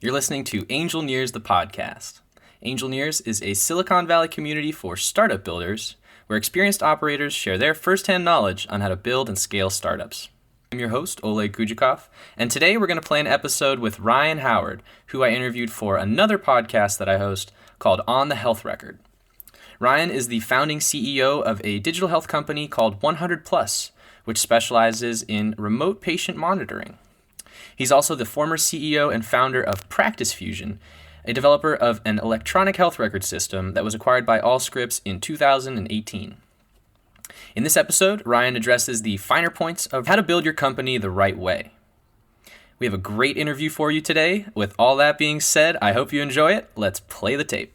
You're listening to Angelneers, the podcast. Angelneers is a Silicon Valley community for startup builders where experienced operators share their firsthand knowledge on how to build and scale startups. I'm your host, Oleg Kujikov, and today we're going to play an episode with Ryan Howard, who I interviewed for another podcast that I host called On the Health Record. Ryan is the founding CEO of a digital health company called 100 Plus, which specializes in remote patient monitoring. He's also the former CEO and founder of Practice Fusion, a developer of an electronic health record system that was acquired by Allscripts in 2018. In this episode, Ryan addresses the finer points of how to build your company the right way. We have a great interview for you today. With all that being said, I hope you enjoy it. Let's play the tape.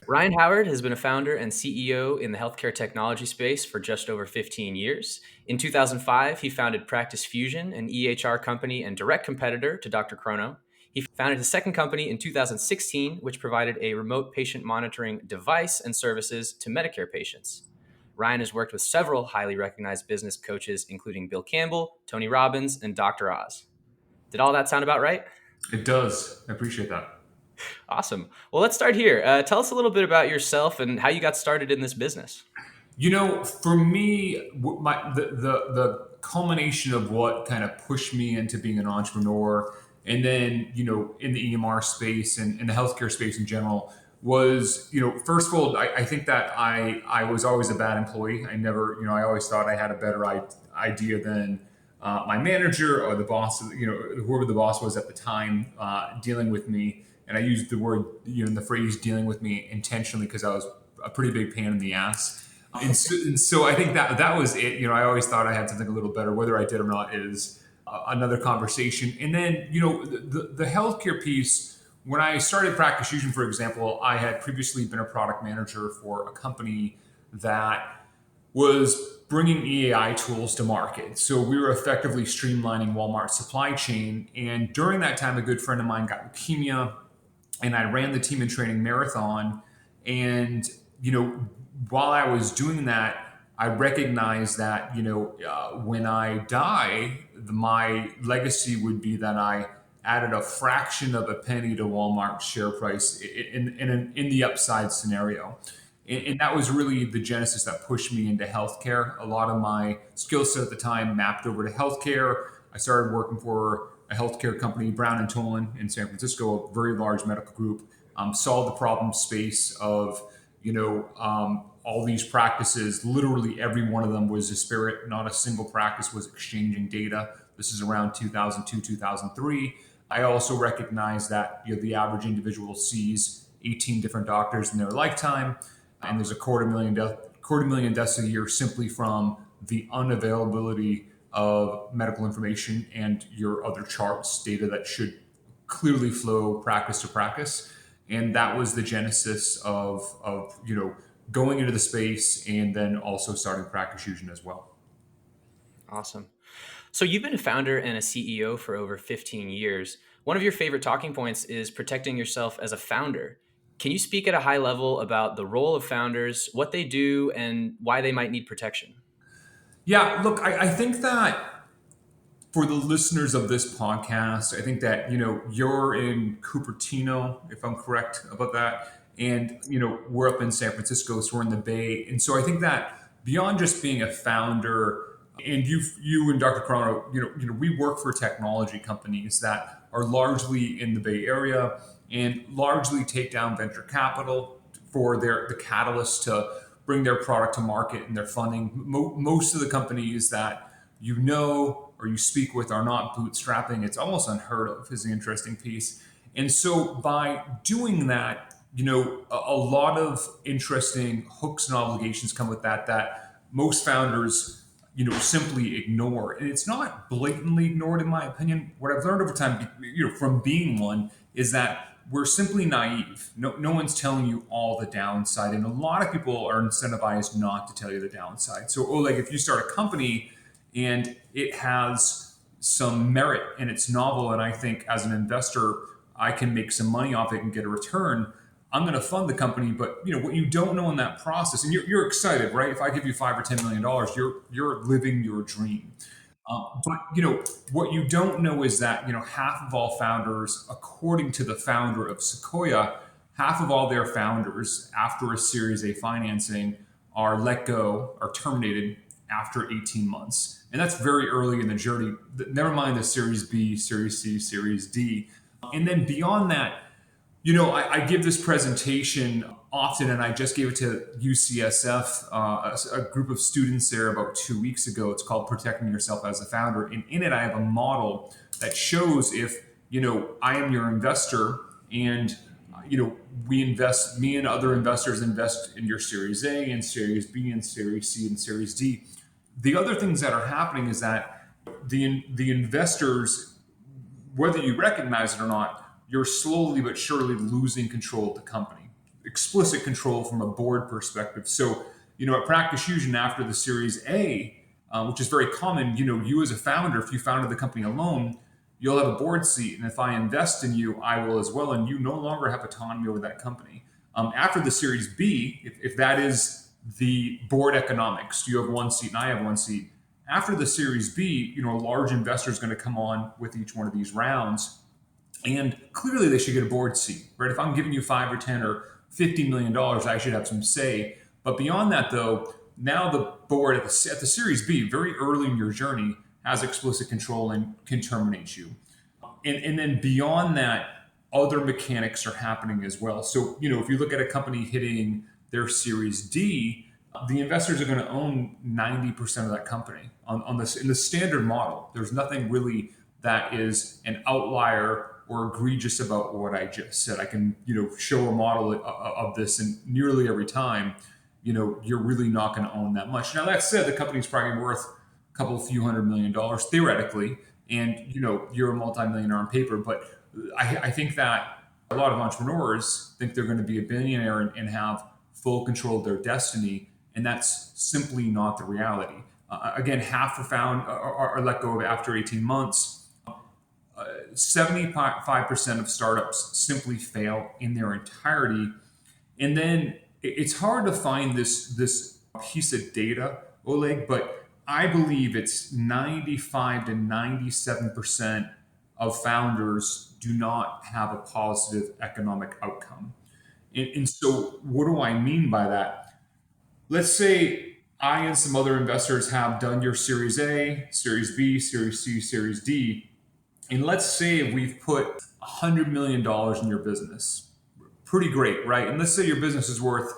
Ryan Howard has been a founder and CEO in the healthcare technology space for just over 15 years. In 2005, he founded Practice Fusion, an EHR company and direct competitor to DrChrono. He founded his second company in 2016, which provided a remote patient monitoring device and services to Medicare patients. Ryan has worked with several highly recognized business coaches, including Bill Campbell, Tony Robbins, and Dr. Oz. Did all that sound about right? It does. I appreciate that. Awesome. Well, let's start here. Tell us a little bit about yourself and how you got started in this business. You know, for me, the culmination of what kind of pushed me into being an entrepreneur, and then in the EMR space and in the healthcare space in general, was first of all, I think that I was always a bad employee. I never, I always thought I had a better idea than my manager or the boss, whoever the boss was at the time dealing with me. And I used the word, the phrase dealing with me intentionally because I was a pretty big pain in the ass. And so I think that was it. I always thought I had something a little better. Whether I did or not is another conversation. And then, the healthcare piece, when I started Practice Fusion, for example, I had previously been a product manager for a company that was bringing EAI tools to market. So we were effectively streamlining Walmart's supply chain. And during that time, a good friend of mine got leukemia, and I ran the team and training marathon. And, while I was doing that, I recognized that, when I die, my legacy would be that I added a fraction of a penny to Walmart's share price in the upside scenario. And that was really the genesis that pushed me into healthcare. A lot of my skill set at the time mapped over to healthcare. I started working for a healthcare company, Brown and Tolan in San Francisco, a very large medical group, solved the problem space of, all these practices. Literally every one of them was disparate. Not a single practice was exchanging data. This is around 2002, 2003. I also recognize that the average individual sees 18 different doctors in their lifetime, and there's a quarter million deaths a year simply from the unavailability of medical information and your other charts, data that should clearly flow practice to practice. And that was the genesis of going into the space and then also starting Practice Fusion as well. Awesome. So you've been a founder and a CEO for over 15 years. One of your favorite talking points is protecting yourself as a founder. Can you speak at a high level about the role of founders, what they do, and why they might need protection? Yeah, look, I think that for the listeners of this podcast, I think that, you're in Cupertino, if I'm correct about that. And, we're up in San Francisco, so we're in the Bay. And so I think that beyond just being a founder, and you and DrChrono, we work for technology companies that are largely in the Bay Area and largely take down venture capital for the catalyst to bring their product to market and their funding. Most of the companies that or you speak with are not bootstrapping. It's almost unheard of, is the interesting piece. And so by doing that, a lot of interesting hooks and obligations come with that most founders, simply ignore. And it's not blatantly ignored, in my opinion. What I've learned over time, from being one, is that we're simply naive. No one's telling you all the downside. And a lot of people are incentivized not to tell you the downside. So, like if you start a company and it has some merit and it's novel, and I think as an investor, I can make some money off it and get a return, I'm going to fund the company. But what you don't know in that process, and you're excited, right? If I give you $5 or $10 million, you're living your dream. But what you don't know is that half of all founders, according to the founder of Sequoia, half of all their founders after a Series A financing are let go, are terminated after 18 months, and that's very early in the journey. Never mind the Series B, Series C, Series D, and then beyond that, I give this presentation often, and I just gave it to UCSF, a group of students there about 2 weeks ago. It's called Protecting Yourself as a Founder. And in it, I have a model that shows if, I am your investor and, we invest, me and other investors invest in your Series A and Series B and Series C and Series D. The other things that are happening is that the investors, whether you recognize it or not, you're slowly but surely losing control of the company, explicit control from a board perspective. So, at Practice Fusion, after the Series A, which is very common, you as a founder, if you founded the company alone, you'll have a board seat. And if I invest in you, I will as well. And you no longer have autonomy over that company. After the Series B, if that is the board economics, you have one seat and I have one seat. After the Series B, a large investor is going to come on with each one of these rounds. And clearly they should get a board seat, right? If I'm giving you 5 or 10 or $50 million, I should have some say. But beyond that, though, now the board at the Series B, very early in your journey, has explicit control and can terminate you. And then beyond that, other mechanics are happening as well. So, if you look at a company hitting their Series D, the investors are going to own 90% of that company on this in the standard model. There's nothing really that is an outlier or egregious about what I just said. I can, show a model of this, and nearly every time, you're really not going to own that much. Now that said, the company's probably worth a couple few $100 million theoretically, and you're a multimillionaire on paper. But I think that a lot of entrepreneurs think they're going to be a billionaire and have full control of their destiny, and that's simply not the reality. Again, half are let go of after 18 months. 75% of startups simply fail in their entirety. And then it's hard to find this piece of data, Oleg, but I believe it's 95 to 97% of founders do not have a positive economic outcome. And so what do I mean by that? Let's say I and some other investors have done your Series A, Series B, Series C, Series D. And let's say we've put $100 million in your business. Pretty great, right? And let's say your business is worth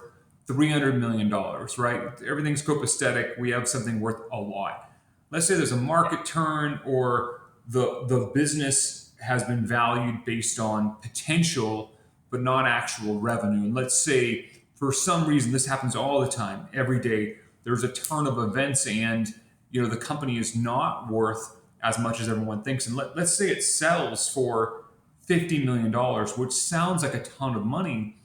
$300 million, right? Everything's copacetic. We have something worth a lot. Let's say there's a market turn, or the business has been valued based on potential, but not actual revenue. And let's say for some reason, this happens all the time, every day, there's a turn of events and the company is not worth as much as everyone thinks. And let's say it sells for $50 million, which sounds like a ton of money.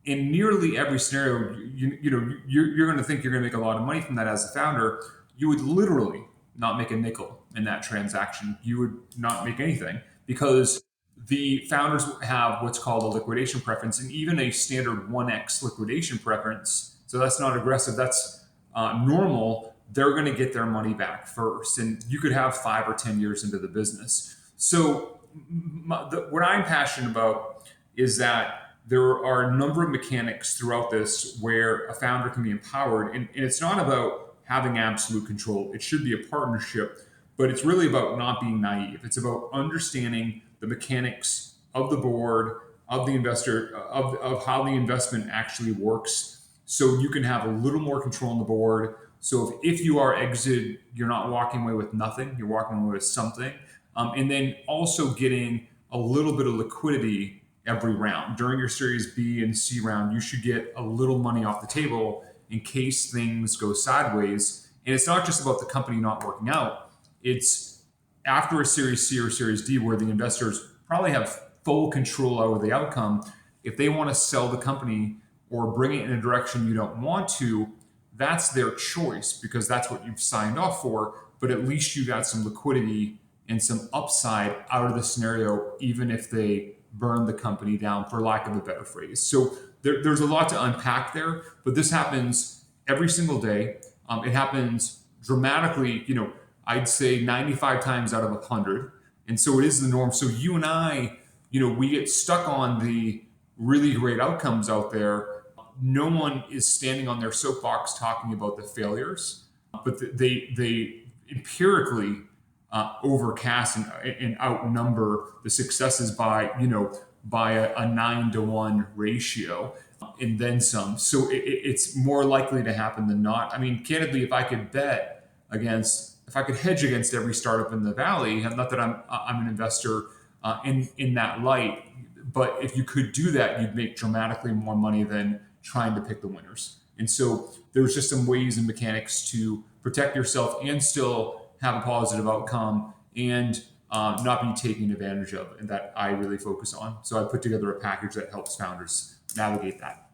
In nearly every scenario, you're going to think you're going to make a lot of money from that as a founder. You would literally not make a nickel in that transaction. You would not make anything, because the founders have what's called a liquidation preference, and even a standard 1x liquidation preference. So that's not aggressive. That's normal. They're going to get their money back first. And you could have 5 or 10 years into the business. So what I'm passionate about is that there are a number of mechanics throughout this where a founder can be empowered. And it's not about having absolute control. It should be a partnership, but it's really about not being naive. It's about understanding the mechanics of the board, of the investor, of how the investment actually works. So you can have a little more control on the board. So if you are exited, you're not walking away with nothing, you're walking away with something. And then also getting a little bit of liquidity every round. During your Series B and C round, you should get a little money off the table in case things go sideways. And it's not just about the company not working out. It's after a Series C or Series D where the investors probably have full control over the outcome. If they want to sell the company or bring it in a direction you don't want to, that's their choice, because that's what you've signed off for. But at least you got some liquidity and some upside out of the scenario, even if they burn the company down, for lack of a better phrase. So there's a lot to unpack there, but this happens every single day. It happens dramatically. I'd say 95 times out of 100. And so it is the norm. So you and I, we get stuck on the really great outcomes out there. No one is standing on their soapbox talking about the failures, but they empirically overcast and outnumber the successes by a 9-to-1 ratio and then some. So it's more likely to happen than not. I mean, candidly, if I could hedge against every startup in the valley, not that I'm an investor in that light, but if you could do that, you'd make dramatically more money than trying to pick the winners. And so there's just some ways and mechanics to protect yourself and still have a positive outcome and not be taken advantage of, and that I really focus on. So I put together a package that helps founders navigate that.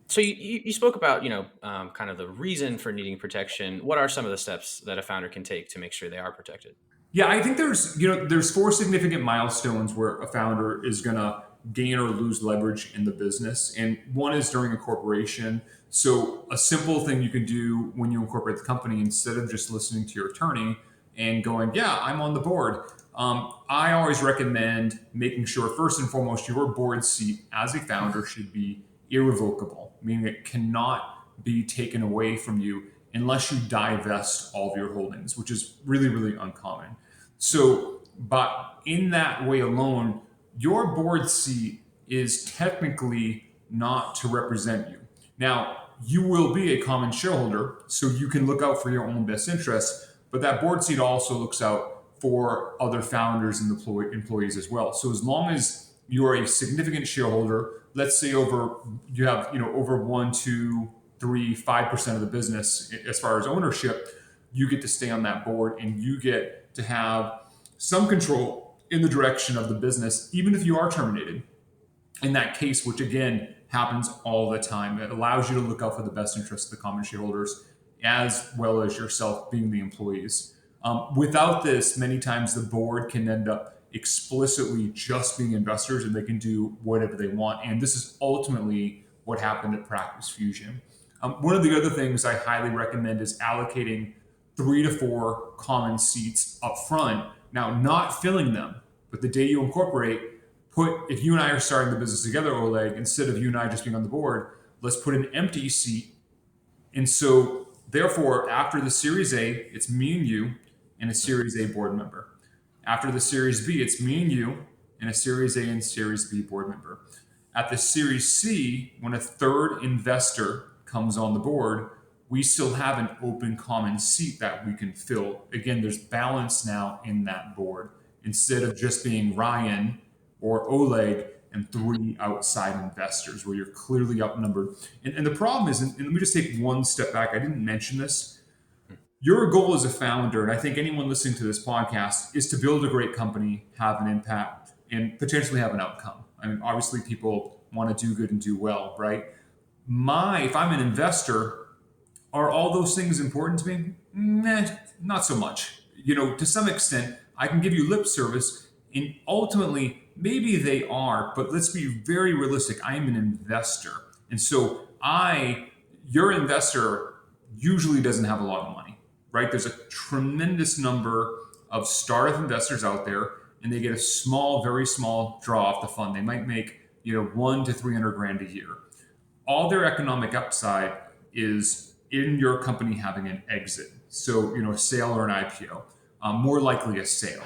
So you spoke about, kind of the reason for needing protection. What are some of the steps that a founder can take to make sure they are protected? Yeah, I think there's 4 significant milestones where a founder is going to gain or lose leverage in the business. And one is during incorporation. So a simple thing you can do when you incorporate the company, instead of just listening to your attorney and going, yeah, I'm on the board. I always recommend making sure, first and foremost, your board seat as a founder should be irrevocable, meaning it cannot be taken away from you unless you divest all of your holdings, which is really, really uncommon. So, but in that way alone, your board seat is technically not to represent you. Now, you will be a common shareholder, so you can look out for your own best interests, but that board seat also looks out for other founders and employees as well. So as long as you are a significant shareholder, let's say you have over 1, 2, 3, 5% of the business as far as ownership, you get to stay on that board and you get to have some control in the direction of the business, even if you are terminated. In that case, which again happens all the time, it allows you to look out for the best interests of the common shareholders as well as yourself being the employees. Without this, many times the board can end up explicitly just being investors and they can do whatever they want. And this is ultimately what happened at Practice Fusion. One of the other things I highly recommend is allocating 3 to 4 common seats up front. Now, not filling them, but the day you incorporate, if you and I are starting the business together, Oleg, instead of you and I just being on the board, let's put an empty seat. And so therefore, after the Series A, it's me and you and a Series A board member. After the Series B, it's me and you and a Series A and Series B board member. At the Series C, when a third investor comes on the board, we still have an open common seat that we can fill. Again, there's balance now in that board instead of just being Ryan or Oleg and 3 outside investors where you're clearly outnumbered. And the problem is, and let me just take one step back. I didn't mention this. Your goal as a founder, and I think anyone listening to this podcast, is to build a great company, have an impact, and potentially have an outcome. I mean, obviously people want to do good and do well, right? If I'm an investor, are all those things important to me? Nah, not so much. To some extent, I can give you lip service, and ultimately, maybe they are, but let's be very realistic. I am an investor. And so your investor usually doesn't have a lot of money, right? There's a tremendous number of startup investors out there, and they get a very small draw off the fund. They might make, 1 to 300 grand a year. All their economic upside is in your company having an exit. So, a sale or an IPO, more likely a sale.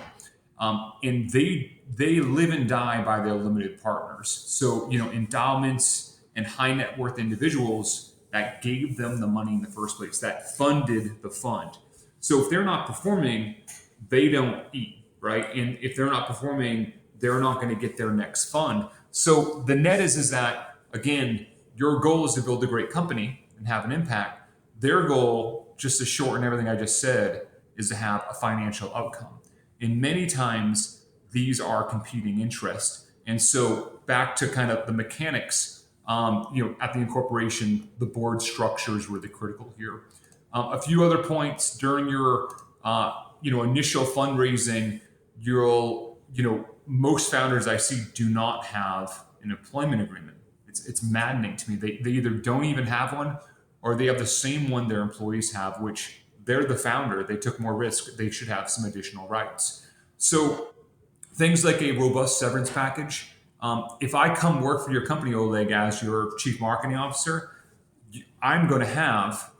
And they live and die by their limited partners. So, endowments and high net worth individuals that gave them the money in the first place, that funded the fund. So if they're not performing, they don't eat, right? And if they're not performing, they're not going to get their next fund. So the net is that, again, your goal is to build a great company and have an impact. Their goal, just to shorten everything I just said, is to have a financial outcome. And many times these are competing interests. And so back to kind of the mechanics, at the incorporation, the board structure is really critical here. A few other points during your, initial fundraising, most founders I see do not have an employment agreement. It's maddening to me. They either don't even have one, or they have the same one their employees have, which they're the founder. They took more risk. They should have some additional rights. So things like a robust severance package. If I come work for your company, Oleg, as your chief marketing officer, I'm going to have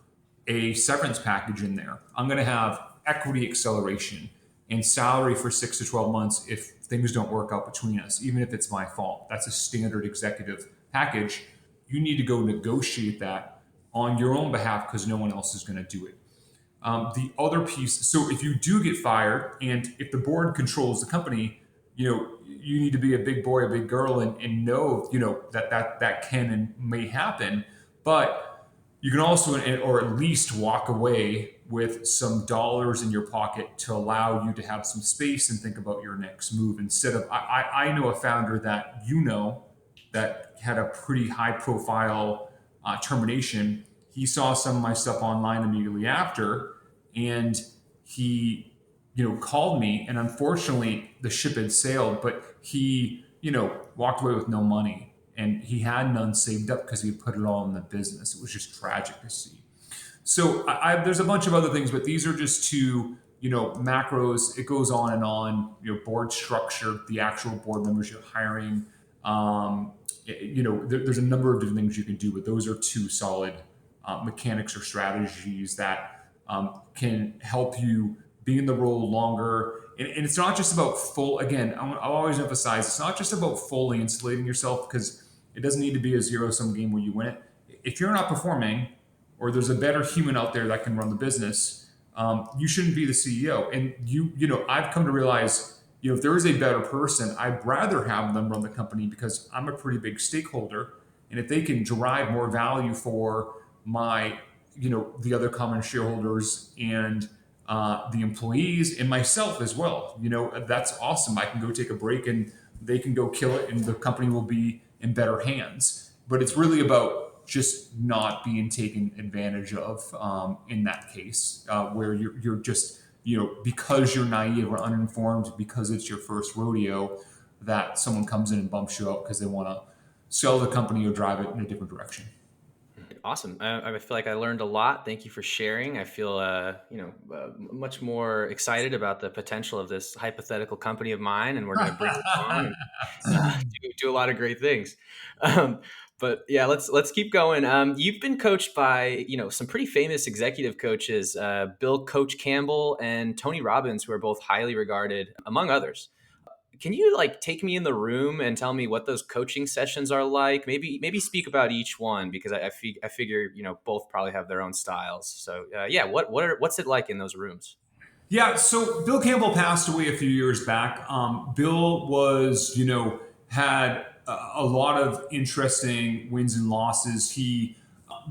a severance package in there. I'm going to have equity acceleration and salary for 6 to 12 months if things don't work out between us, even if it's my fault. That's a standard executive package. You need to go negotiate that on your own behalf because no one else is going to do it. The other piece, so if you do get fired and if the board controls the company, you need to be a big boy, a big girl, and know, that can and may happen. But you can also, or at least walk away with some dollars in your pocket to allow you to have some space and think about your next move. Instead of, I know a founder that that had a pretty high profile termination. He saw some of my stuff online immediately after, and he called me, and unfortunately the ship had sailed, but he walked away with no money, and he had none saved up because he had put it all in the business. It was just tragic to see. So there's a bunch of other things, but these are just two macros. It goes on and on. Board structure, the actual board members you're hiring. There's a number of different things you can do, but those are two solid mechanics or strategies that can help you be in the role longer. And it's not just about I'll always emphasize, it's not just about fully insulating yourself, because it doesn't need to be a zero-sum game where you win it. If you're not performing, or there's a better human out there that can run the business, you shouldn't be the CEO. And I've come to realize, if there is a better person, I'd rather have them run the company because I'm a pretty big stakeholder. And if they can derive more value for my, the other common shareholders and the employees and myself as well, that's awesome. I can go take a break and they can go kill it and the company will be in better hands. But it's really about just not being taken advantage of in that case, where you're just, because you're naive or uninformed, because it's your first rodeo, that someone comes in and bumps you up because they want to sell the company or drive it in a different direction. Awesome. I feel like I learned a lot. Thank you for sharing. I feel, much more excited about the potential of this hypothetical company of mine, and we're going to bring it on and do a lot of great things. But yeah, let's keep going. You've been coached by, some pretty famous executive coaches, Bill Coach Campbell and Tony Robbins, who are both highly regarded, among others. Can you take me in the room and tell me what those coaching sessions are like? Maybe speak about each one, because I figure both probably have their own styles. So what's it like in those rooms? Yeah, so Bill Campbell passed away a few years back. Bill was had a lot of interesting wins and losses. He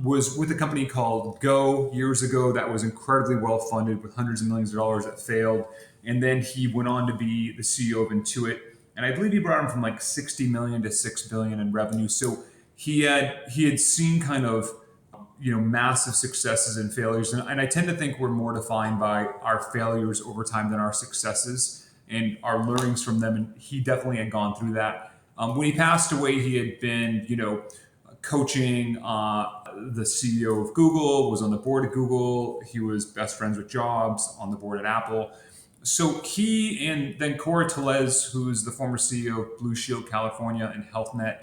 was with a company called Go years ago that was incredibly well funded with hundreds of millions of dollars that failed. And then he went on to be the CEO of Intuit. And I believe he brought him from 60 million to 6 billion in revenue. So he had seen kind of massive successes and failures. And I tend to think we're more defined by our failures over time than our successes and our learnings from them. And he definitely had gone through that. When he passed away, he had been, coaching the CEO of Google, was on the board of Google. He was best friends with Jobs, on the board at Apple. So he, and then Cora Tellez, who's the former CEO of Blue Shield California and HealthNet,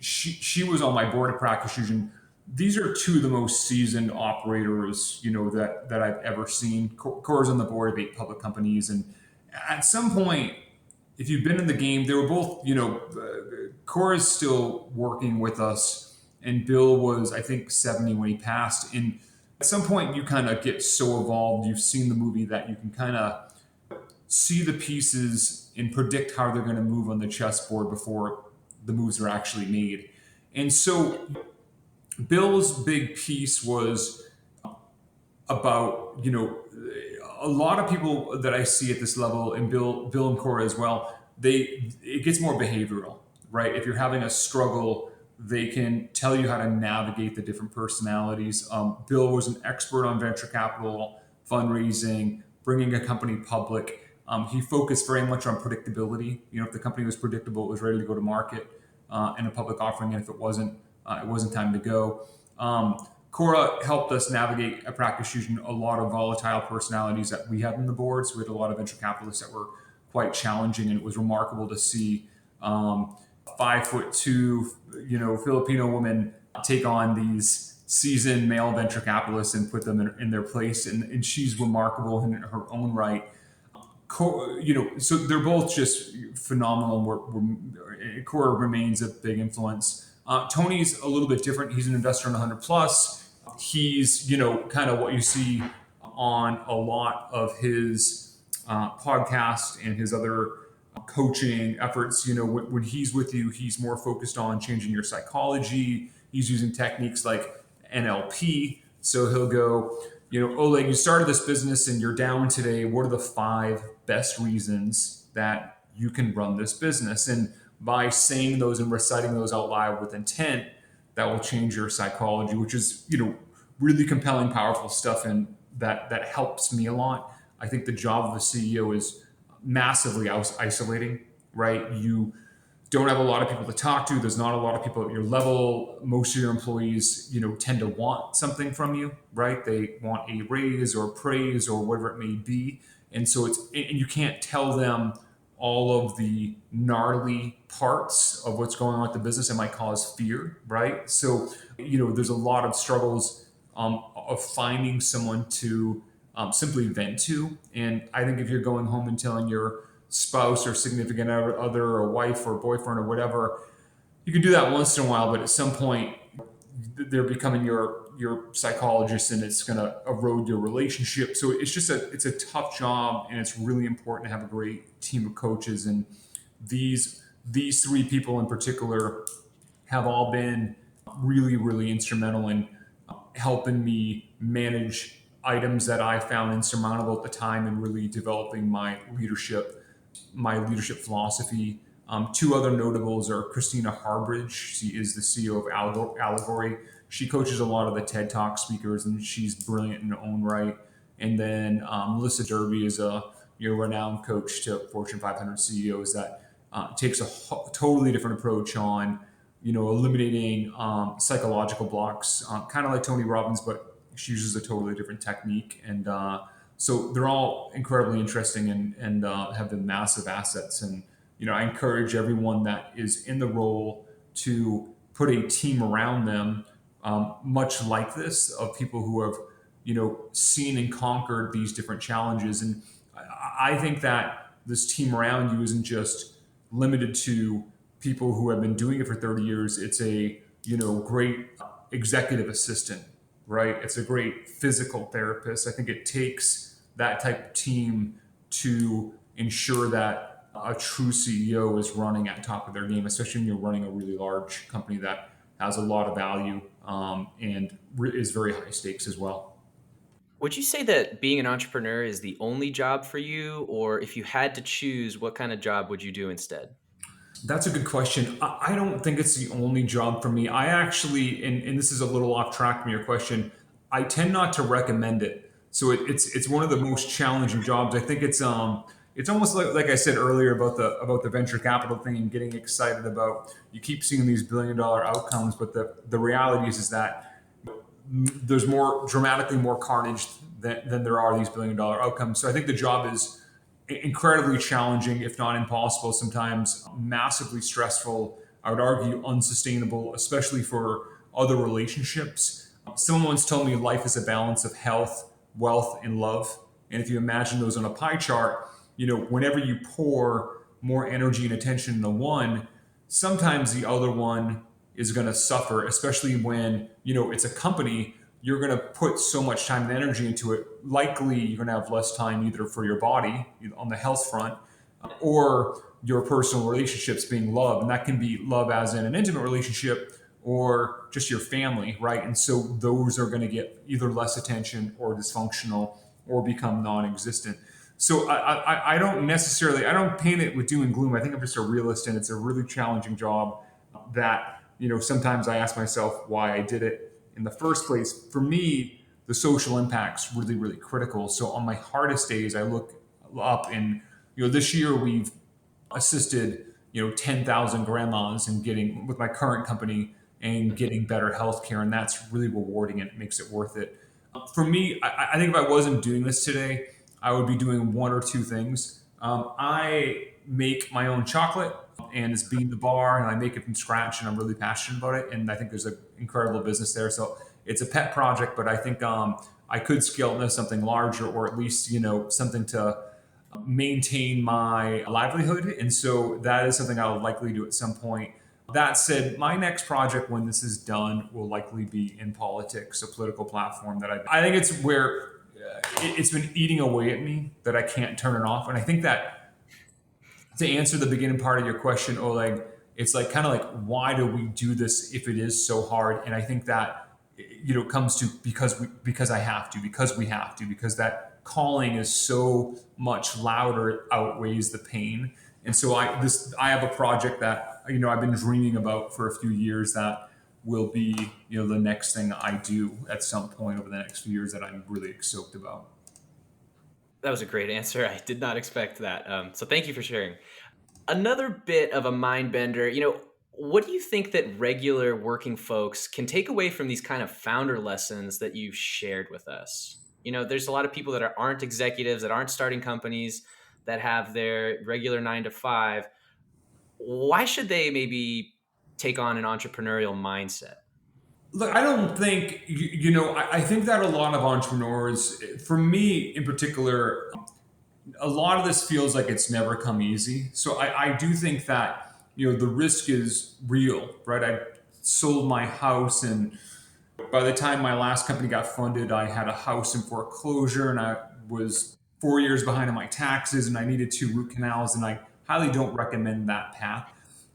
she was on my board at Practice Fusion. These are two of the most seasoned operators, that I've ever seen. Cora's on the board of 8 public companies, and at some point, if you've been in the game, they were both, Cora's still working with us, and Bill was, I think, 70 when he passed. And at some point, you kind of get so evolved, you've seen the movie, that you can kind of see the pieces and predict how they're going to move on the chessboard before the moves are actually made. And so Bill's big piece was about, a lot of people that I see at this level, and Bill and Cora as well, it gets more behavioral, right? If you're having a struggle, they can tell you how to navigate the different personalities. Bill was an expert on venture capital, fundraising, bringing a company public. He focused very much on predictability. If the company was predictable, it was ready to go to market in a public offering, and if it wasn't time to go. Cora helped us navigate at Practice Fusion a lot of volatile personalities that we had on the board. So we had a lot of venture capitalists that were quite challenging, and it was remarkable to see 5'2", Filipino woman take on these seasoned male venture capitalists and put them in their place. And she's remarkable in her own right. So they're both just phenomenal. Cora remains a big influence. Tony's a little bit different. He's an investor in 100 plus. He's, kind of what you see on a lot of his podcast and his other coaching efforts. When he's with you, he's more focused on changing your psychology. He's using techniques like NLP. So he'll go, Oleg, you started this business and you're down today. What are the 5 best reasons that you can run this business? And by saying those and reciting those out loud with intent, that will change your psychology, which is, really compelling, powerful stuff. And that helps me a lot. I think the job of a CEO is massively isolating, right? You don't have a lot of people to talk to. There's not a lot of people at your level. Most of your employees, tend to want something from you, right? They want a raise or praise or whatever it may be. And so and you can't tell them all of the gnarly parts of what's going on with the business. It might cause fear, right? So, there's a lot of struggles of finding someone to simply vent to. And I think if you're going home and telling your spouse or significant other or wife or boyfriend or whatever, you can do that once in a while, but at some point they're becoming your psychologist, and it's going to erode your relationship. So it's a tough job, and it's really important to have a great team of coaches. And these 3 people in particular have all been really, really instrumental in helping me manage items that I found insurmountable at the time, and really developing my leadership philosophy. 2 other notables are Christina Harbridge. She is the CEO of Allegory. She coaches a lot of the TED Talk speakers, and she's brilliant in her own right. And then Melissa Derby is a renowned coach to Fortune 500 CEOs that takes a totally different approach on eliminating psychological blocks, kind of like Tony Robbins, but she uses a totally different technique. And so they're all incredibly interesting and have been massive assets. And I encourage everyone that is in the role to put a team around them, much like this, of people who have seen and conquered these different challenges. And I think that this team around you isn't just limited to people who have been doing it for 30 years. It's a great executive assistant, right? It's a great physical therapist. I think it takes that type of team to ensure that a true CEO is running at top of their game, especially when you're running a really large company that has a lot of value and is very high stakes as well. Would you say that being an entrepreneur is the only job for you, or if you had to choose, what kind of job would you do instead? That's a good question. I don't think it's the only job for me. I actually, and this is a little off track from your question, I tend not to recommend it. So it's one of the most challenging jobs. I think it's almost like I said earlier about the venture capital thing and getting excited about. You keep seeing these $1 billion outcomes, but the reality is that there's dramatically more carnage than there are these $1 billion outcomes. So I think the job is incredibly challenging, if not impossible, sometimes massively stressful. I would argue unsustainable, especially for other relationships. Someone once told me life is a balance of health, wealth, and love. And if you imagine those on a pie chart, whenever you pour more energy and attention into one, sometimes the other one is going to suffer, especially when, it's a company. You're going to put so much time and energy into it. Likely, you're going to have less time either for your body on the health front or your personal relationships being love. And that can be love as in an intimate relationship or just your family, right? And so those are going to get either less attention or dysfunctional or become non-existent. So I don't paint it with doom and gloom. I think I'm just a realist, and it's a really challenging job that, sometimes I ask myself why I did it in the first place. For me, the social impact's really, really critical. So on my hardest days, I look up and, this year we've assisted, 10,000 grandmas in getting with my current company and getting better healthcare. And that's really rewarding and it makes it worth it. For me, I think if I wasn't doing this today, I would be doing one or two things. I make my own chocolate and it's Bean the Bar and I make it from scratch and I'm really passionate about it. And I think there's an incredible business there. So it's a pet project, but I think I could scale it into something larger or at least, something to maintain my livelihood. And so that is something I will likely do at some point. That said, my next project when this is done will likely be in politics, a political platform that I think it's where it's been eating away at me that I can't turn it off. And I think that to answer the beginning part of your question, Oleg, it's like kind of like, why do we do this if it is so hard? And I think that, comes to because I have to, because we have to, because that calling is so much louder, it outweighs the pain. And so I have a project that, I've been dreaming about for a few years that will be, the next thing I do at some point over the next few years that I'm really stoked about. That was a great answer. I did not expect that. So thank you for sharing. Another bit of a mind bender, what do you think that regular working folks can take away from these kind of founder lessons that you've shared with us? There's a lot of people that aren't executives, that aren't starting companies, that have their regular 9 to 5. Why should they maybe take on an entrepreneurial mindset? Look, I don't think, I think that a lot of entrepreneurs, for me in particular, a lot of this feels like it's never come easy. So I do think that, the risk is real, right? I sold my house and by the time my last company got funded, I had a house in foreclosure and I was 4 years behind on my taxes and I needed 2 root canals and I highly don't recommend that path.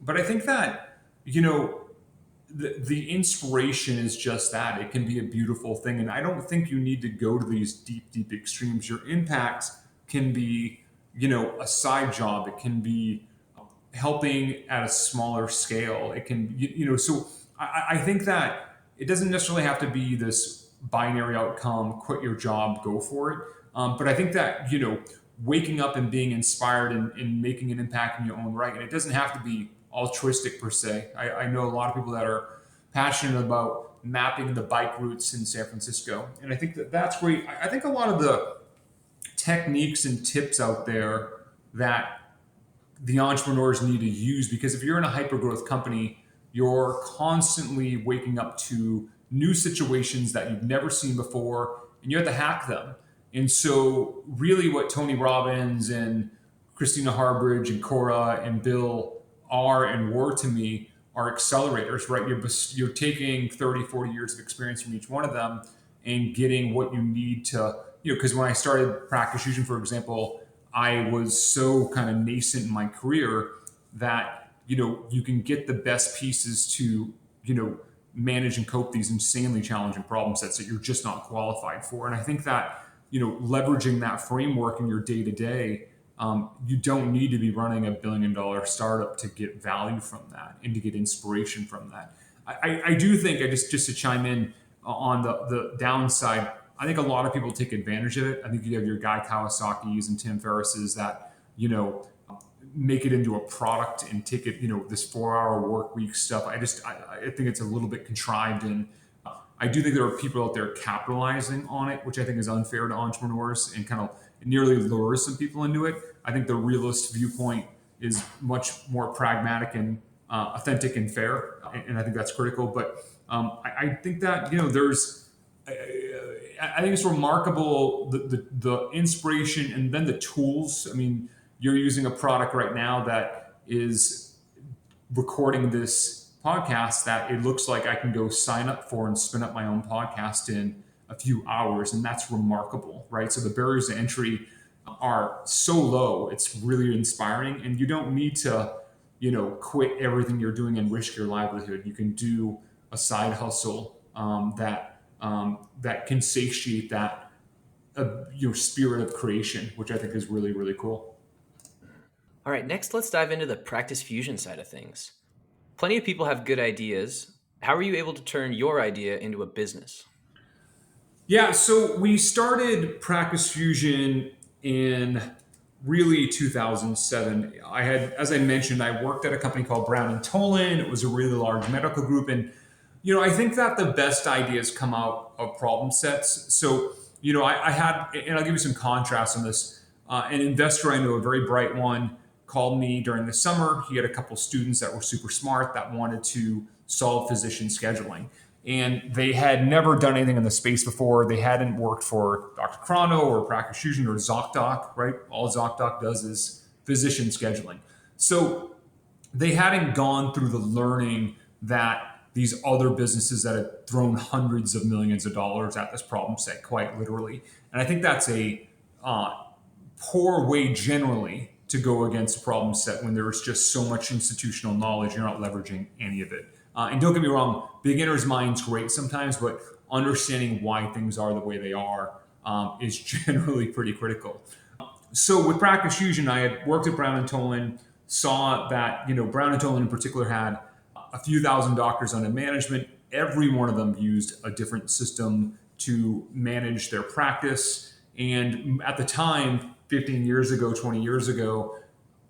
But I think that, the inspiration is just that. It can be a beautiful thing. And I don't think you need to go to these deep, deep extremes. Your impact can be, a side job. It can be helping at a smaller scale. It can, so I think that it doesn't necessarily have to be this binary outcome, quit your job, go for it. But I think that, waking up and being inspired and making an impact in your own right. And it doesn't have to be altruistic per se. I know a lot of people that are passionate about mapping the bike routes in San Francisco. And I think that that's great. I think a lot of the techniques and tips out there that the entrepreneurs need to use, because if you're in a hyper growth company, you're constantly waking up to new situations that you've never seen before and you have to hack them. And so really what Tony Robbins and Christina Harbridge and Cora and Bill are and were to me are accelerators, right? You're taking 30, 40 years of experience from each one of them and getting what you need to, because when I started Practice Fusion, for example, I was so kind of nascent in my career that, you can get the best pieces to, manage and cope these insanely challenging problem sets that you're just not qualified for. And I think that, leveraging that framework in your day to day, you don't need to be running $1 billion startup to get value from that and to get inspiration from that. I do think, just to chime in on the downside, I think a lot of people take advantage of it. I think you have your Guy Kawasaki's and Tim Ferriss's that, make it into a product and take it, this 4-hour work week stuff. I think it's a little bit contrived. And I do think there are people out there capitalizing on it, which I think is unfair to entrepreneurs and kind of nearly lures some people into it. I think the realist viewpoint is much more pragmatic and authentic and fair. And I think that's critical. But I think that, I think it's remarkable the inspiration and then the tools. I mean, you're using a product right now that is recording this podcast that it looks like I can go sign up for and spin up my own podcast in a few hours. And that's remarkable, right? So the barriers to entry are so low. It's really inspiring. And you don't need to, quit everything you're doing and risk your livelihood. You can do a side hustle that can satiate that your spirit of creation, which I think is really, really cool. All right, next let's dive into the Practice Fusion side of things. Plenty of people have good ideas. How are you able to turn your idea into a business? Yeah, so we started Practice Fusion in really 2007. I had, as I mentioned, I worked at a company called Brown and Tolan. It was a really large medical group, and I think that the best ideas come out of problem sets. So, I had, and I'll give you some contrast on this. An investor I know, a very bright one, called me during the summer. He had a couple students that were super smart that wanted to solve physician scheduling. And they had never done anything in the space before. They hadn't worked for Dr. Chrono or Practice Fusion or ZocDoc, right? All ZocDoc does is physician scheduling. So they hadn't gone through the learning that these other businesses that have thrown hundreds of millions of dollars at this problem set, quite literally. And I think that's a poor way generally to go against a problem set when there's just so much institutional knowledge, you're not leveraging any of it. And don't get me wrong, beginner's mind's great sometimes, but understanding why things are the way they are is generally pretty critical. So with Practice Fusion, I had worked at Brown and Tolan, saw that Brown and Tolan in particular had a few thousand doctors under management. Every one of them used a different system to manage their practice. And at the time, 15 years ago, 20 years ago,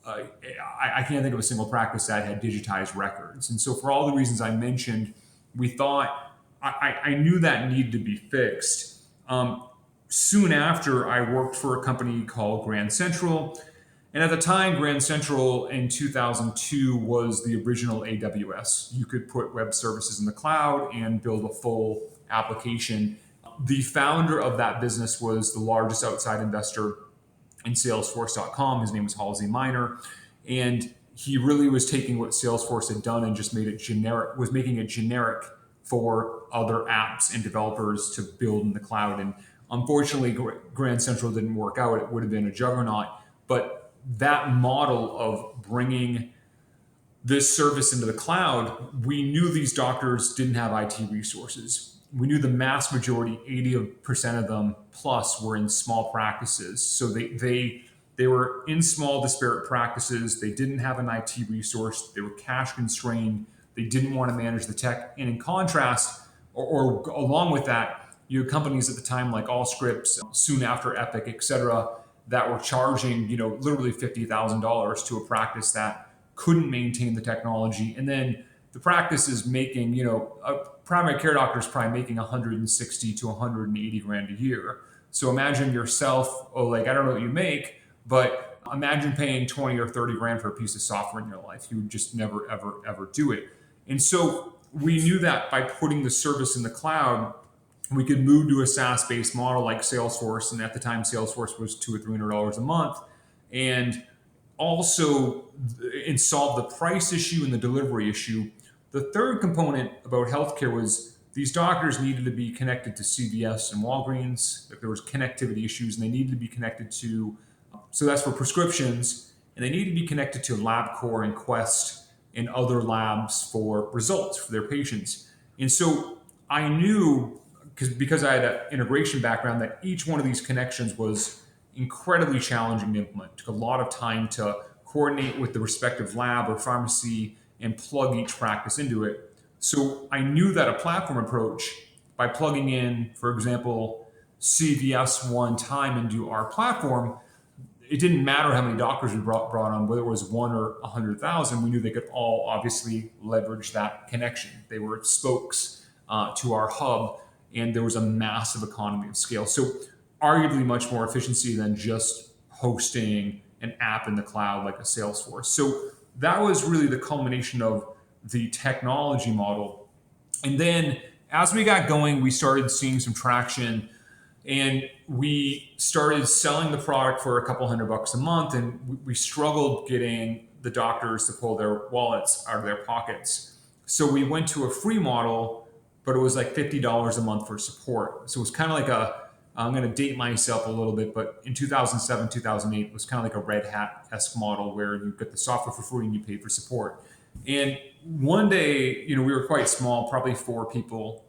I can't think of a single practice that had digitized records. And so for all the reasons I mentioned, we thought I knew that needed to be fixed. Soon after, I worked for a company called Grand Central. And at the time, Grand Central in 2002 was the original AWS. You could put web services in the cloud and build a full application. The founder of that business was the largest outside investor in Salesforce.com. His name was Halsey Minor. And he really was taking what Salesforce had done and just made it generic, was making it generic for other apps and developers to build in the cloud. And unfortunately, Grand Central didn't work out. It would have been a juggernaut. But that model of bringing this service into the cloud, we knew these doctors didn't have IT resources. We knew the mass majority, 80% of them plus, were in small practices. So they were in small disparate practices. They didn't have an IT resource. They were cash constrained. They didn't want to manage the tech. And in contrast, or along with that, you had companies at the time like Allscripts, soon after Epic, et cetera, that were charging, literally $50,000 to a practice that couldn't maintain the technology. And then the practice is making, a primary care doctor is probably making 160 to 180 grand a year. So imagine yourself, I don't know what you make, but imagine paying 20 or 30 grand for a piece of software in your life. You would just never, ever, ever do it. And so we knew that by putting the service in the cloud, we could move to a SaaS-based model like Salesforce, and at the time, Salesforce was $200 or $300 a month, and also solve the price issue and the delivery issue. The third component about healthcare was these doctors needed to be connected to CVS and Walgreens. There was connectivity issues, and they needed to be connected to. So that's for prescriptions, and they needed to be connected to LabCorp and Quest and other labs for results for their patients. And so I knew, because I had an integration background, that each one of these connections was incredibly challenging to implement. It took a lot of time to coordinate with the respective lab or pharmacy and plug each practice into it. So I knew that a platform approach, by plugging in, for example, CVS one time into our platform, it didn't matter how many doctors we brought on, whether it was 1 or 100,000, we knew they could all obviously leverage that connection. They were spokes to our hub, and there was a massive economy of scale. So arguably much more efficiency than just hosting an app in the cloud like a Salesforce. So that was really the culmination of the technology model. And then as we got going, we started seeing some traction, and we started selling the product for a couple $100 a month. And we struggled getting the doctors to pull their wallets out of their pockets. So we went to a free model, but it was like $50 a month for support. So it was kind of like I'm going to date myself a little bit, but in 2007, 2008, it was kind of like a Red Hat-esque model where you get the software for free and you pay for support. And one day, we were quite small, probably 4 people.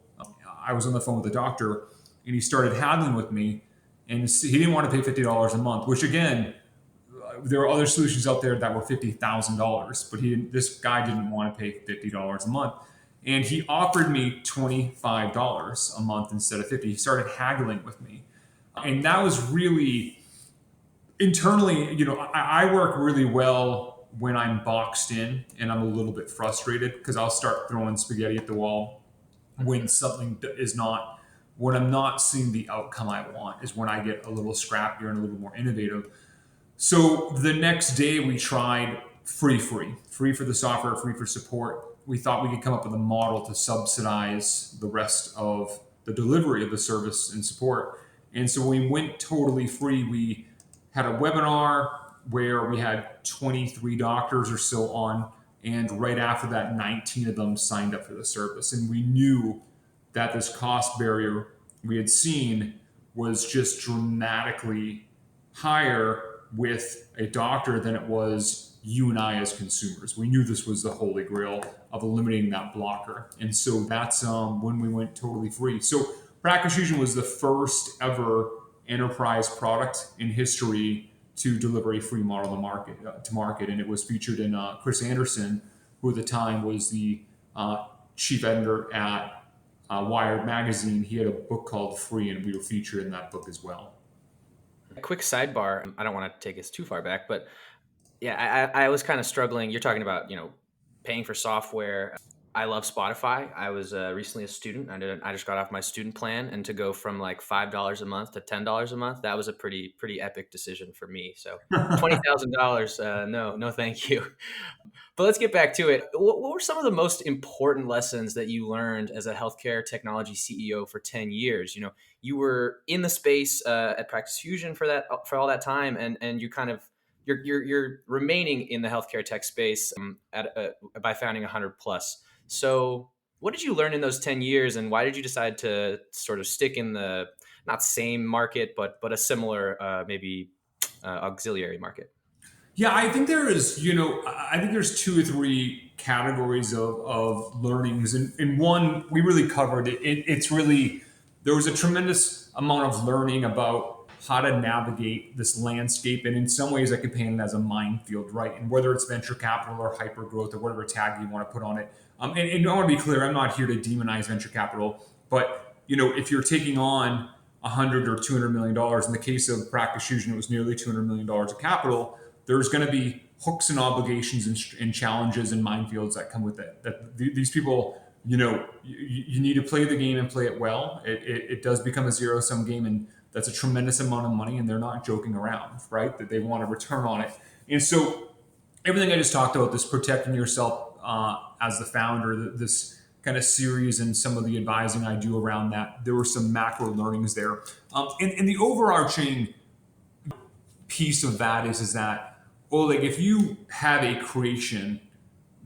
I was on the phone with the doctor, and he started haggling with me, and he didn't want to pay $50 a month, which again, there are other solutions out there that were $50,000, but this guy didn't want to pay $50 a month. And he offered me $25 a month instead of $50. He started haggling with me. And that was really, internally, I work really well when I'm boxed in and I'm a little bit frustrated, because I'll start throwing spaghetti at the wall. when something is not, when I'm not seeing the outcome I want, is when I get a little scrappier and a little more innovative. So the next day we tried free for the software, free for support. We thought we could come up with a model to subsidize the rest of the delivery of the service and support. And so we went totally free. We had a webinar where we had 23 doctors or so on. And right after that, 19 of them signed up for the service. And we knew that this cost barrier we had seen was just dramatically higher with a doctor than it was you and I as consumers. We knew this was the holy grail of eliminating that blocker. And so that's when we went totally free. So Practice Fusion was the first ever enterprise product in history to deliver a free model to market. And it was featured in Chris Anderson, who at the time was the chief editor at Wired magazine. He had a book called Free, and we were featured in that book as well. A quick sidebar. I don't want to take us too far back, but yeah, I was kind of struggling. You're talking about, paying for software. I love Spotify. I was recently a student. I just got off my student plan, and to go from like $5 a month to $10 a month, that was a pretty epic decision for me. So $20,000, no, thank you. But let's get back to it. What were some of the most important lessons that you learned as a healthcare technology CEO for 10 years? You were in the space at Practice Fusion for all that time, and you kind of you're remaining in the healthcare tech space by founding 100 Plus. So what did you learn in those 10 years, and why did you decide to sort of stick in the not same market, but a similar maybe auxiliary market? Yeah, I think I think there's two or three categories of learnings. And one, we really covered it. It's really, there was a tremendous amount of learning about how to navigate this landscape. And in some ways I could paint it as a minefield, right? And whether it's venture capital or hyper growth or whatever tag you want to put on it. And I want to be clear, I'm not here to demonize venture capital, but if you're taking on $100 or $200 million, in the case of Practice Fusion, it was nearly $200 million of capital. There's going to be hooks and obligations and challenges and minefields that come with it. That these people, you need to play the game and play it well. It does become a zero-sum game, and that's a tremendous amount of money, and they're not joking around, right? That they want a return on it. And so everything I just talked about, this protecting yourself as the founder, this kind of series and some of the advising I do around that, there were some macro learnings there. And the overarching piece of that is that, like if you have a creation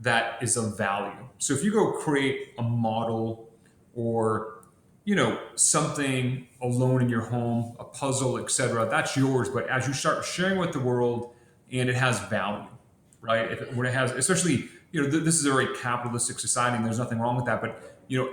that is of value, so if you go create a model or something alone in your home, a puzzle, etc., that's yours. But as you start sharing with the world and it has value, right? When it has, especially, this is a very capitalistic society, and there's nothing wrong with that. But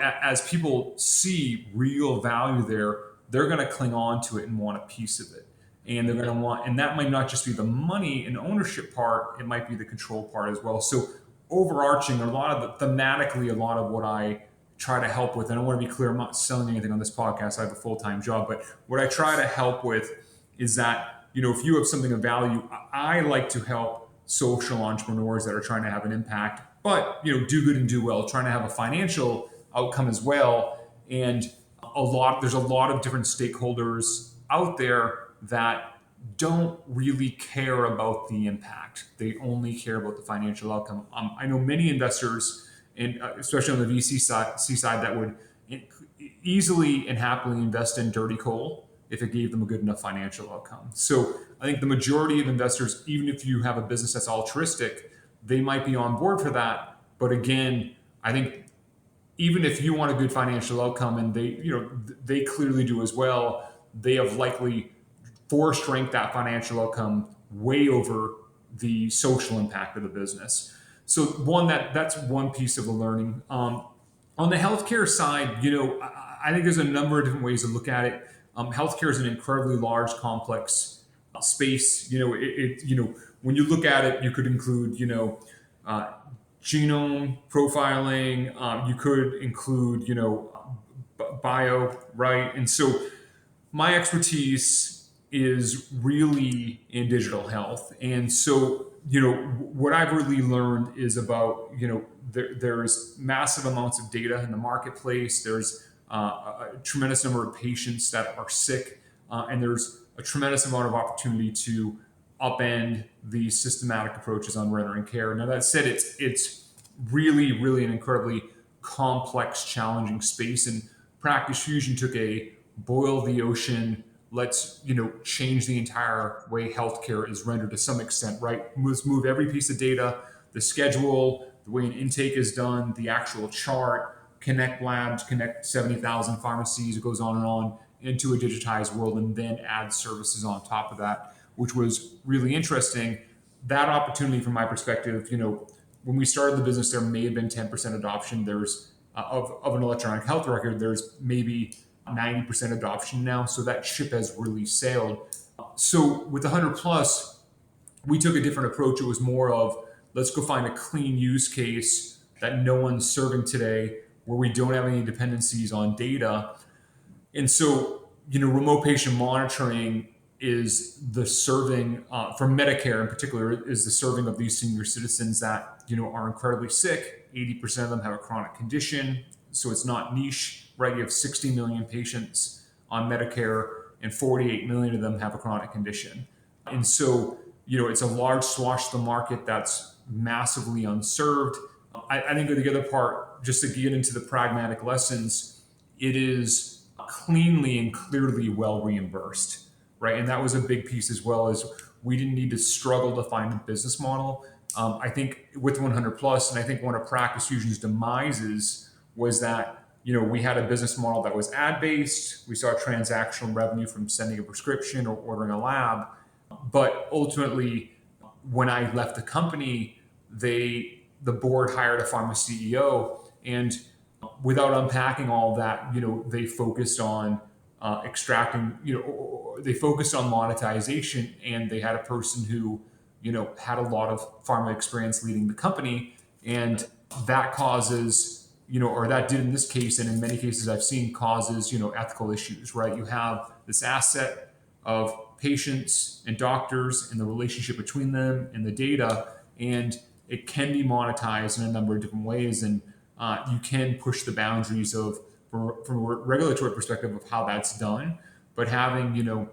as people see real value there, they're going to cling on to it and want a piece of it. And they're going to want, and that might not just be the money and ownership part, it might be the control part as well. So overarching, thematically, a lot of what I try to help with, and I want to be clear, I'm not selling anything on this podcast, I have a full-time job, but what I try to help with is that, if you have something of value, I like to help social entrepreneurs that are trying to have an impact, but, do good and do well, trying to have a financial outcome as well. And there's a lot of different stakeholders out there that don't really care about the impact. They only care about the financial outcome. I know many investors, and especially on the VC side, that would easily and happily invest in dirty coal if it gave them a good enough financial outcome. So I think the majority of investors, even if you have a business that's altruistic, they might be on board for that. But again, I think even if you want a good financial outcome, and they clearly do as well, they have likely force ranked that financial outcome way over the social impact of the business. So that's one piece of the learning. On the healthcare side, I think there's a number of different ways to look at it. Healthcare is an incredibly large, complex space. When you look at it, you could include, genome profiling. You could include, bio, right? And so my expertise is really in digital health. And so, what I've really learned is about, there's massive amounts of data in the marketplace. There's a tremendous number of patients that are sick, and there's a tremendous amount of opportunity to upend the systematic approaches on rendering care. Now, that said, it's really, really an incredibly complex, challenging space. And Practice Fusion took a boil the ocean, let's change the entire way healthcare is rendered to some extent, right? Let's move every piece of data, the schedule, the way an intake is done, the actual chart, connect labs, connect 70,000 pharmacies, it goes on and on, into a digitized world, and then add services on top of that, which was really interesting. That opportunity, from my perspective, when we started the business, there may have been 10% adoption. There's of an electronic health record, there's maybe 90% adoption now. So that ship has really sailed. So with 100 plus, we took a different approach. It was more of, let's go find a clean use case that no one's serving today, where we don't have any dependencies on data. And so, remote patient monitoring is the serving, for Medicare in particular, is the serving of these senior citizens that, are incredibly sick. 80% of them have a chronic condition. So it's not niche, right? You have 60 million patients on Medicare, and 48 million of them have a chronic condition. And so, it's a large swath of the market that's massively unserved. I think the other part, just to get into the pragmatic lessons, it is cleanly and clearly well reimbursed, right? And that was a big piece as well, as we didn't need to struggle to find a business model. I think with 100 plus, and I think one of Practice Fusion's demises was that, we had a business model that was ad based. We saw transactional revenue from sending a prescription or ordering a lab. But ultimately, when I left the company, the board hired a pharma CEO, and without unpacking all that, they focused on extracting, they focused on monetization, and they had a person who, had a lot of pharma experience leading the company. And that causes, or that did in this case, and in many cases I've seen, causes, ethical issues, right? You have this asset of patients and doctors and the relationship between them and the data, and it can be monetized in a number of different ways. And you can push the boundaries of, from a regulatory perspective, of how that's done. But having,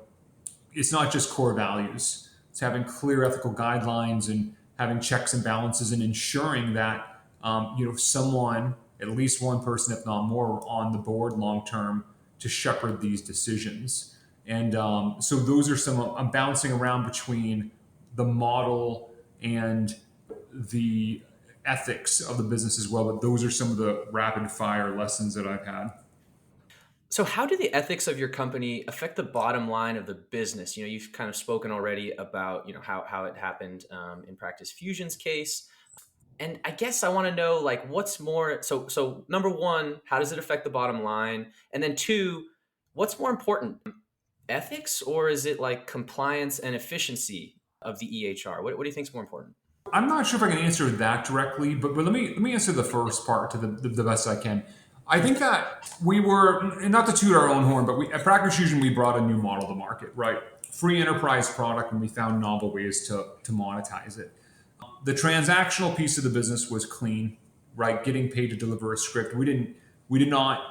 it's not just core values. It's having clear ethical guidelines and having checks and balances, and ensuring that, someone, at least one person, if not more, on the board long term to shepherd these decisions. And so those are some, I'm bouncing around between the model and the ethics of the business as well, but those are some of the rapid fire lessons that I've had. So how do the ethics of your company affect the bottom line of the business? You've kind of spoken already about, how it happened in Practice Fusion's case. And I guess I want to know, like, what's more, so number one, how does it affect the bottom line? And then two, what's more important, ethics, or is it like compliance and efficiency of the EHR? What do you think is more important? I'm not sure if I can answer that directly, but let me answer the first part to the best I can. I think that we were, and not to toot our own horn, but at Practice Fusion, we brought a new model to market, right? Free enterprise product, and we found novel ways to monetize it. The transactional piece of the business was clean, right? Getting paid to deliver a script. We did not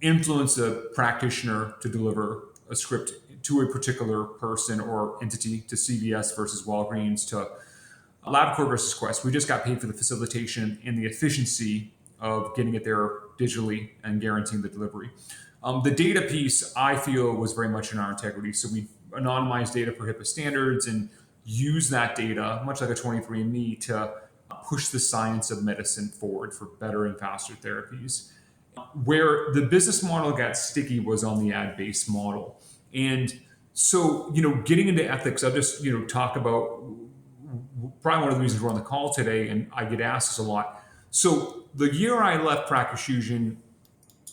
influence a practitioner to deliver a script to a particular person or entity, to CVS versus Walgreens, to LabCorp versus Quest. We just got paid for the facilitation and the efficiency of getting it there digitally and guaranteeing the delivery. The data piece, I feel, was very much in our integrity. So we anonymized data per HIPAA standards and use that data, much like a 23andMe, to push the science of medicine forward for better and faster therapies. Where the business model got sticky was on the ad-based model. And so, getting into ethics, I'll just, talk about probably one of the reasons we're on the call today, and I get asked this a lot. So the year I left Practice Fusion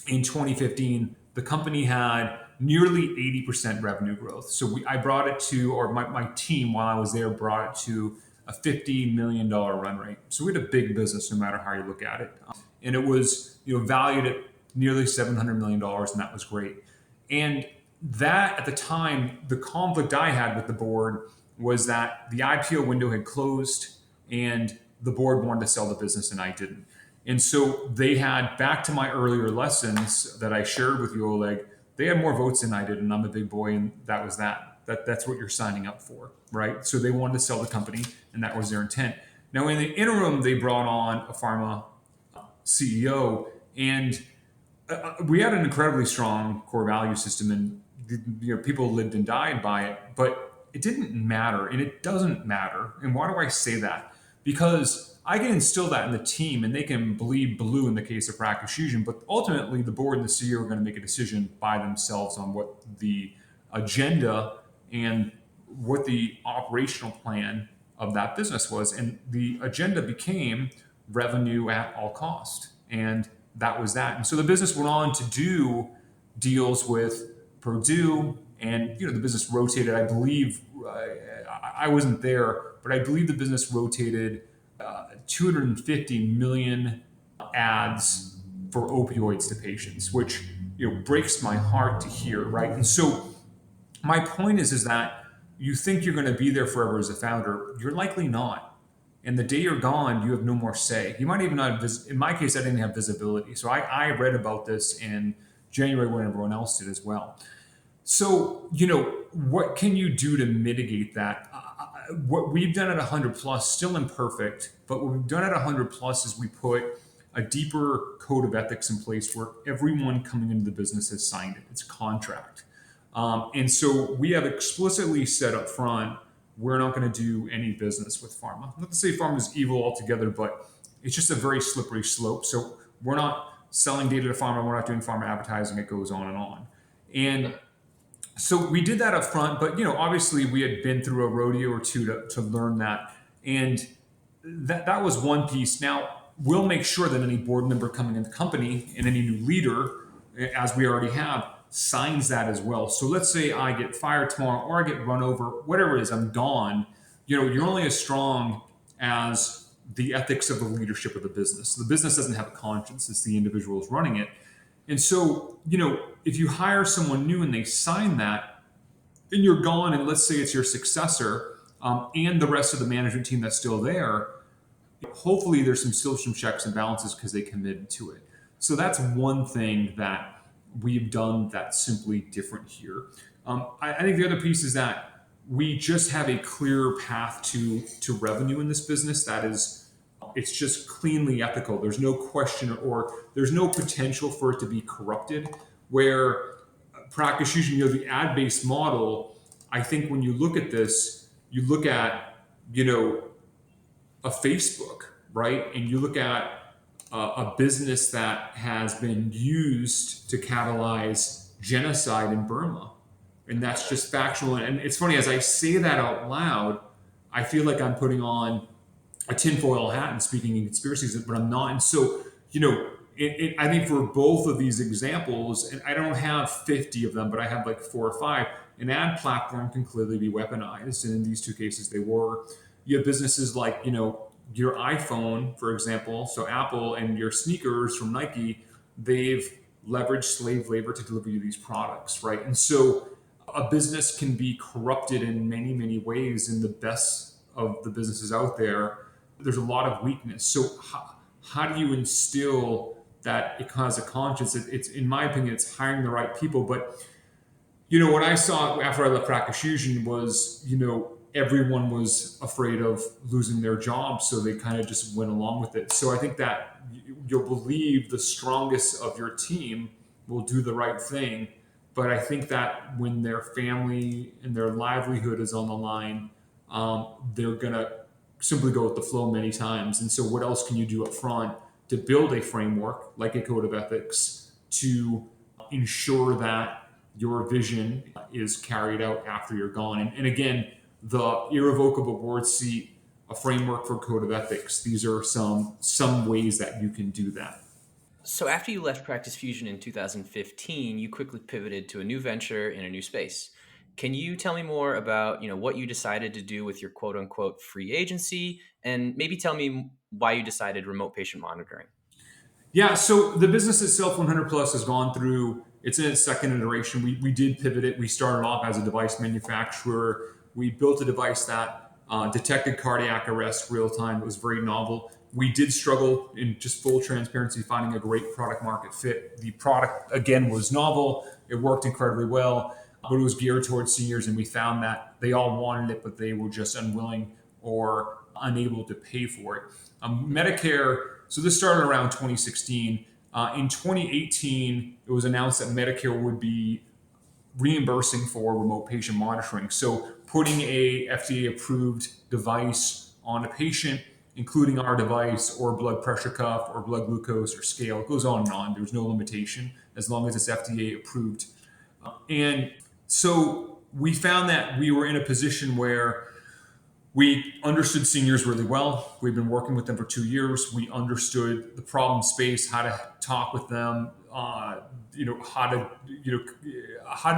in 2015, the company had nearly 80% revenue growth. So I brought it to, or my team while I was there brought it to a $50 million run rate. So we had a big business no matter how you look at it. And it was, valued at nearly $700 million, and that was great. And that at the time, the conflict I had with the board was that the IPO window had closed and the board wanted to sell the business and I didn't. And so they had, back to my earlier lessons that I shared with you, Oleg, they had more votes than I did, and I'm a big boy, and that was that. That's what you're signing up for, right? So they wanted to sell the company, and that was their intent. Now, in the interim, they brought on a pharma CEO, and we had an incredibly strong core value system, and people lived and died by it. But it didn't matter, and it doesn't matter. And why do I say that? Because I can instill that in the team, and they can bleed blue in the case of Practice Fusion. But ultimately, the board and the CEO are going to make a decision by themselves on what the agenda and what the operational plan of that business was. And the agenda became revenue at all cost. And that was that. And so the business went on to do deals with Purdue, and the business rotated. I believe I wasn't there, but I believe the business rotated 250 million ads for opioids to patients, which breaks my heart to hear, right? And so my point is that you think you're going to be there forever as a founder. You're likely not. And the day you're gone, you have no more say. You might even not have, in my case, I didn't have visibility. So I read about this in January when everyone else did as well. So, what can you do to mitigate that? What we've done at 100 plus, still imperfect, but what we've done at 100 plus is we put a deeper code of ethics in place where everyone coming into the business has signed it. It's a contract. And so we have explicitly said up front, we're not going to do any business with pharma. Not to say pharma is evil altogether, but it's just a very slippery slope. So we're not selling data to pharma. We're not doing pharma advertising. It goes on and on. And so we did that up front, but obviously we had been through a rodeo or two to learn that. And that was one piece. Now we'll make sure that any board member coming in the company and any new leader, as we already have, signs that as well. So let's say I get fired tomorrow or I get run over, whatever it is, I'm gone. You're only as strong as the ethics of the leadership of the business. The business doesn't have a conscience, it's the individuals running it. And so, if you hire someone new and they sign that, and you're gone, and let's say it's your successor and the rest of the management team that's still there, hopefully there's still some checks and balances because they committed to it. So that's one thing that we've done that's simply different here. I think the other piece is that we just have a clear path to revenue in this business that is, it's just cleanly ethical. There's no question or there's no potential for it to be corrupted. Where Practice Fusion, the ad-based model, I think when you look at this, you look at, a Facebook, right? And you look at a business that has been used to catalyze genocide in Burma. And that's just factual. And it's funny, as I say that out loud, I feel like I'm putting on a tinfoil hat and speaking in conspiracies, but I'm not. And so, I think for both of these examples, and I don't have 50 of them, but I have like 4 or 5, an ad platform can clearly be weaponized. And in these two cases, they were. You have businesses like, your iPhone, for example, so Apple, and your sneakers from Nike, they've leveraged slave labor to deliver you these products, right? And so a business can be corrupted in many, many ways. In the best of the businesses out there, there's a lot of weakness. So how do you instill that it has a conscience? It's, in my opinion, it's hiring the right people. But, what I saw after I left Practice Fusion was, everyone was afraid of losing their jobs, so they kind of just went along with it. So I think that you'll believe the strongest of your team will do the right thing. But I think that when their family and their livelihood is on the line, they're going to simply go with the flow many times. And so what else can you do up front to build a framework like a code of ethics to ensure that your vision is carried out after you're gone? And again, the irrevocable board seat, a framework for code of ethics. These are some ways that you can do that. So after you left Practice Fusion in 2015, you quickly pivoted to a new venture in a new space. Can you tell me more about, what you decided to do with your quote unquote free agency, and maybe tell me why you decided remote patient monitoring? Yeah, so the business itself, 100 Plus, has gone through It's in its second iteration. We did pivot it. We started off as a device manufacturer. We built a device that detected cardiac arrest real time. It was very novel. We did struggle, in just full transparency, finding a great product market fit. The product, again, was novel. It worked incredibly well, but it was geared towards seniors, and we found that they all wanted it, but they were just unwilling or unable to pay for it. Medicare, so this started around 2016. In 2018, it was announced that Medicare would be reimbursing for remote patient monitoring. So putting a FDA approved device on a patient, including our device or blood pressure cuff or blood glucose or scale, it goes on and on. There's no limitation as long as it's FDA approved. And so we found that we were in a position where we understood seniors really well. We've been working with them for 2 years. We understood the problem space, how to talk with them, how to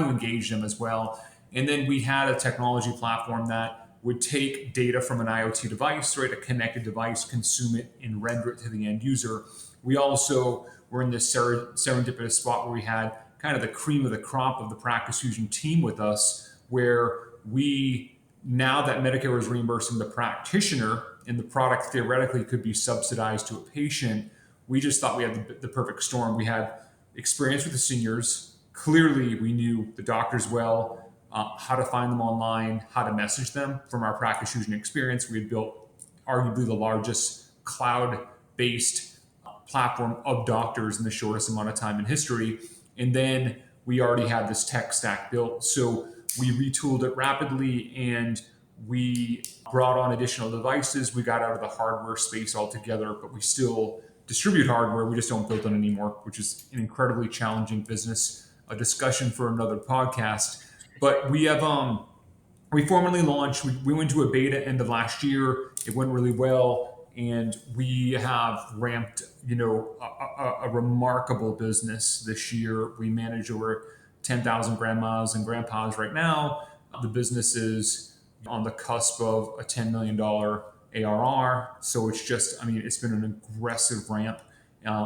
engage them as well. And then we had a technology platform that would take data from an IoT device, right, a connected device, consume it, and render it to the end user. We also were in this serendipitous spot where we had kind of the cream of the crop of the Practice Fusion team with us, where we, now that Medicare is reimbursing the practitioner and the product theoretically could be subsidized to a patient, we just thought we had the perfect storm. We had experience with the seniors. Clearly, we knew the doctors well, how to find them online, how to message them. From our Practice Fusion experience, we had built arguably the largest cloud-based platform of doctors in the shortest amount of time in history. And then we already had this tech stack built. So we retooled it rapidly, and we brought on additional devices. We got out of the hardware space altogether, but we still distribute hardware. We just don't build it anymore, which is an incredibly challenging business, a discussion for another podcast. But we have we formally launched. We went to a beta end of last year. It went really well, and we have ramped, a remarkable business this year. We manage over 10,000 grandmas and grandpas right now. The business is on the cusp of a $10 million ARR. So it's just, it's been an aggressive ramp,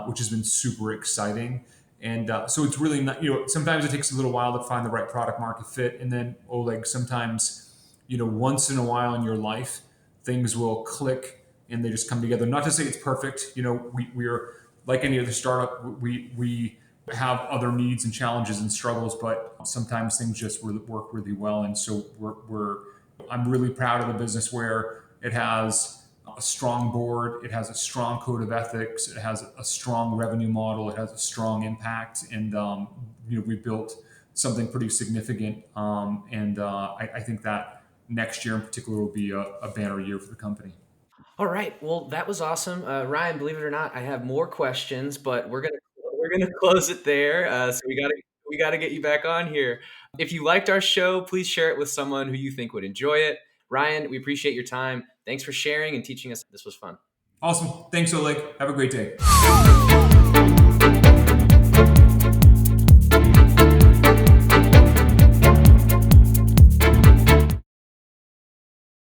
which has been super exciting. And so it's really not, sometimes it takes a little while to find the right product market fit. And then, Oleg, sometimes, once in a while in your life, things will click and they just come together. Not to say it's perfect. We're like any other startup. We have other needs and challenges and struggles, but sometimes things just work really well. And so I'm really proud of the business where it has a strong board, it has a strong code of ethics, it has a strong revenue model, it has a strong impact, and we've built something pretty significant. I think that next year in particular will be a banner year for the company. All right. Well, that was awesome. Ryan, believe it or not, I have more questions, but we're gonna close it there. So we gotta get you back on here. If you liked our show, please share it with someone who you think would enjoy it. Ryan, we appreciate your time. Thanks for sharing and teaching us. This was fun. Awesome. Thanks, Oleg. Have a great day.